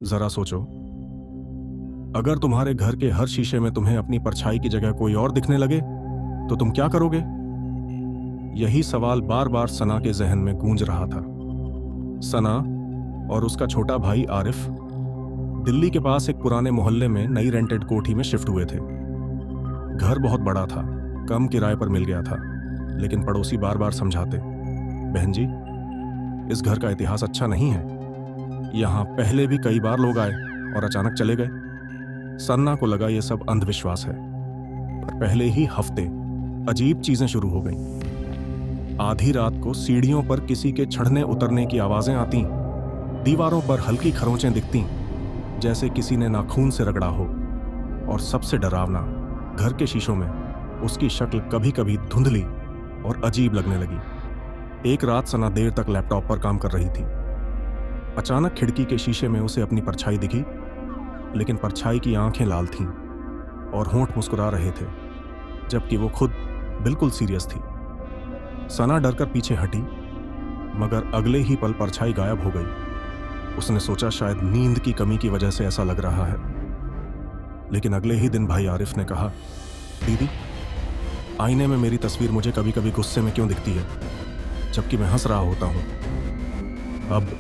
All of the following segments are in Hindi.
जरा सोचो, अगर तुम्हारे घर के हर शीशे में तुम्हें अपनी परछाई की जगह कोई और दिखने लगे तो तुम क्या करोगे? यही सवाल बार बार सना के जहन में गूंज रहा था। सना और उसका छोटा भाई आरिफ दिल्ली के पास एक पुराने मोहल्ले में नई रेंटेड कोठी में शिफ्ट हुए थे। घर बहुत बड़ा था, कम किराए पर मिल गया था, लेकिन पड़ोसी बार बार समझाते, बहन जी, इस घर का इतिहास अच्छा नहीं है, यहाँ पहले भी कई बार लोग आए और अचानक चले गए। सन्ना को लगा यह सब अंधविश्वास है, पर पहले ही हफ्ते अजीब चीजें शुरू हो गईं। आधी रात को सीढ़ियों पर किसी के चढ़ने उतरने की आवाजें आती, दीवारों पर हल्की खरोंचें दिखती जैसे किसी ने नाखून से रगड़ा हो, और सबसे डरावना, घर के शीशों में उसकी शक्ल कभी कभी धुंधली और अजीब लगने लगी। एक रात सना देर तक लैपटॉप पर काम कर रही थी। अचानक खिड़की के शीशे में उसे अपनी परछाई दिखी, लेकिन परछाई की आंखें लाल थीं और होंठ मुस्कुरा रहे थे, जबकि वो खुद बिल्कुल सीरियस थी। सना डरकर पीछे हटी, मगर अगले ही पल परछाई गायब हो गई। उसने सोचा शायद नींद की कमी की वजह से ऐसा लग रहा है, लेकिन अगले ही दिन भाई आरिफ ने कहा, दीदी, आईने में मेरी तस्वीर मुझे कभी कभी गुस्से में क्यों दिखती है, जबकि मैं हंस रहा होता हूं। अब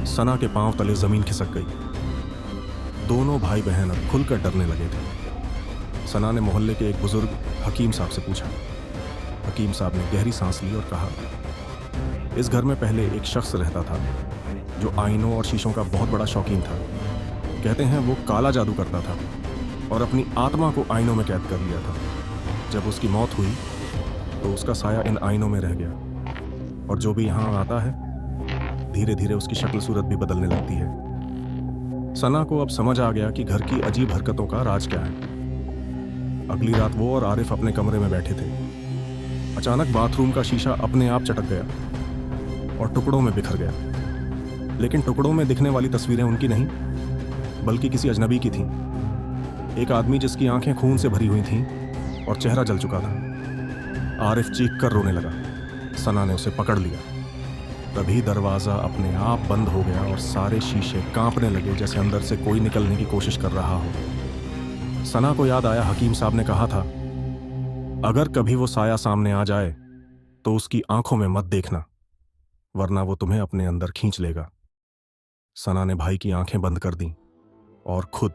सना के पांव तले जमीन खिसक गई। दोनों भाई बहन अब खुलकर डरने लगे थे। सना ने मोहल्ले के एक बुजुर्ग हकीम साहब से पूछा। हकीम साहब ने गहरी सांस ली और कहा, इस घर में पहले एक शख्स रहता था जो आईनों और शीशों का बहुत बड़ा शौकीन था। कहते हैं वो काला जादू करता था और अपनी आत्मा को आईनों में कैद कर लिया था। जब उसकी मौत हुई तो उसका साया इन आईनों में रह गया, और जो भी यहाँ आता है धीरे धीरे उसकी शक्ल सूरत भी बदलने लगती है। सना को अब समझ आ गया कि घर की अजीब हरकतों का राज क्या है। अगली रात वो और आरिफ अपने कमरे में बैठे थे। अचानक बाथरूम का शीशा अपने आप चटक गया और टुकड़ों में बिखर गया। लेकिन टुकड़ों में दिखने वाली तस्वीरें उनकी नहीं, बल्कि किसी अजनबी की थीं। एक आदमी जिसकी आंखें खून से भरी हुई थीं और चेहरा जल चुका था। आरिफ चीख कर रोने लगा। सना ने उसे पकड़ लिया। तभी दरवाजा अपने आप बंद हो गया और सारे शीशे कांपने लगे, जैसे अंदर से कोई निकलने की कोशिश कर रहा हो। सना को याद आया, हकीम साहब ने कहा था, अगर कभी वो साया सामने आ जाए तो उसकी आंखों में मत देखना, वरना वो तुम्हें अपने अंदर खींच लेगा। सना ने भाई की आंखें बंद कर दी और खुद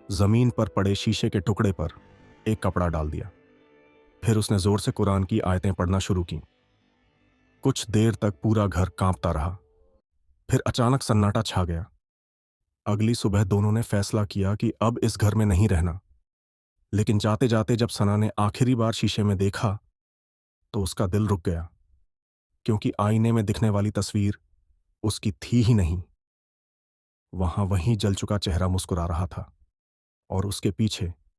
जमीन पर पड़े शीशे के टुकड़े पर एक कपड़ा डाल दिया। फिर उसने जोर से कुरान की आयतें पढ़ना शुरू की। कुछ देर तक पूरा घर कांपता रहा। फिर अचानक सन्नाटा छा गया। अगली सुबह दोनों ने फैसला किया कि अब इस घर में नहीं रहना। लेकिन जाते जाते जब सना ने आखिरी बार शीशे में देखा तो उसका दिल रुक गया, क्योंकि आईने में दिखने वाली तस्वीर उसकी थी ही नहीं। वहां वहीं जल चुका चेहरा मुस्कुरा रहा था और उसके पीछे